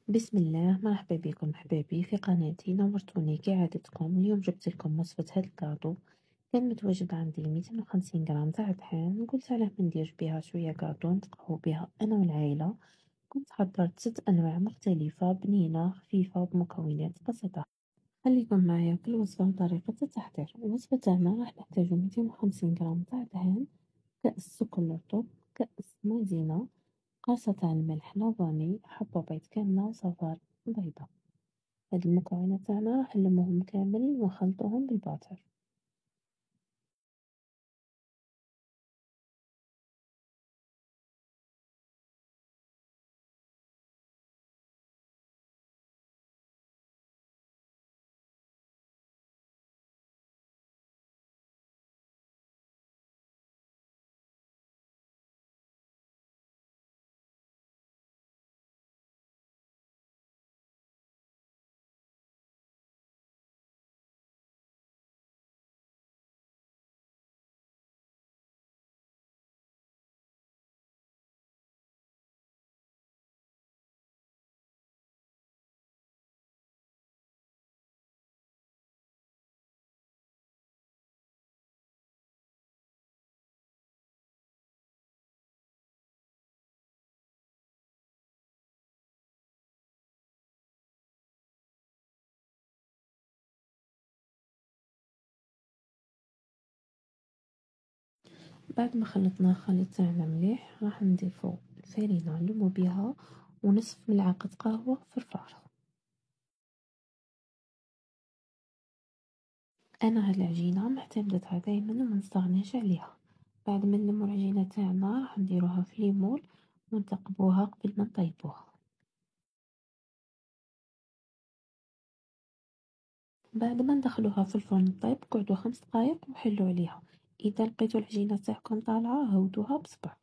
بسم الله، مرحبا بكم حبايبي في قناتي. نورتوني كعادتكم. اليوم جبت لكم وصفة هاد الكادو. كان متواجد عندي 250 غرام تاع طحين، قلت علاه ما نديرش بها شوية كادو نتقهو بها انا والعائلة. كنت حضرت 6 انواع مختلفة بنينة خفيفة بمكونات بسيطة. خليكم معايا في الوصفة وطريقة التحضير. الوصفة تاعنا راح نحتاجو 250 غرام تاع دهن، كأس سكر رطب، كأس مايزينا، قرصة تاع الملح لافاني، حبة بيض كاملة، وصفار بيضة. هاد المكونات تاعنا راح نلمهم كامل ونخلطوهم بالباتر. بعد ما خلطنا الخليط تاعنا مليح، راح نضيفو الفرينة نلمو بيها ونصف ملعقة قهوة فرفار. انا هاد العجينة معتمدتها دايما وما نستغناش عليها. بعد ما نلمو العجينة تاعنا راح نديروها في ليمون ونثقبوها قبل ما نطيبوها. بعد ما ندخلوها في الفرن طيب قعدوا 5 دقايق وحلوا عليها. اذا لقيتو العجينة تاعكم طالعة هودوها بصبع.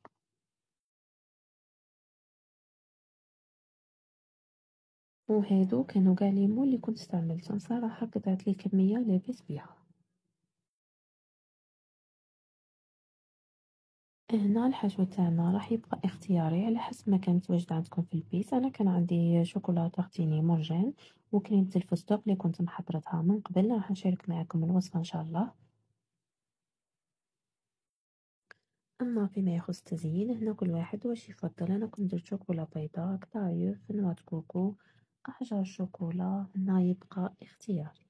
وهادو كانوا قاع ليمون اللي كنت استعملتهم، صراحة قطعت لي كمية لاباس بيها. هنا الحشو تاعنا راح يبقى اختياري على حسب ما كانت واجدة عندكم في البيت. انا كان عندي شوكولاتة اختيني مرجان وكريمة الفستق اللي كنت محضرتها من قبل. راح نشارك معكم الوصفة ان شاء الله. اما فيما يخص التزيين، هنا كل واحد واش يفضل. انا كنت درت شوكولا بيضاء، قطايف، نواه كوكو، احجار شوكولا، هنا يبقى اختياري.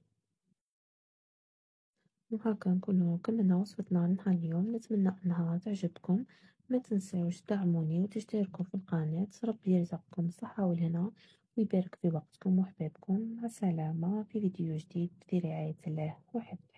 وهكا نكونوا كملنا وصفتنا نهار اليوم. نتمنى انها تعجبكم. ما تنساوش تدعموني وتشتركوا في القناة. ربي يرزقكم الصحة والهنا ويبارك في وقتكم وحبابكم. مع السلامة في فيديو جديد في رعاية الله وحفظه.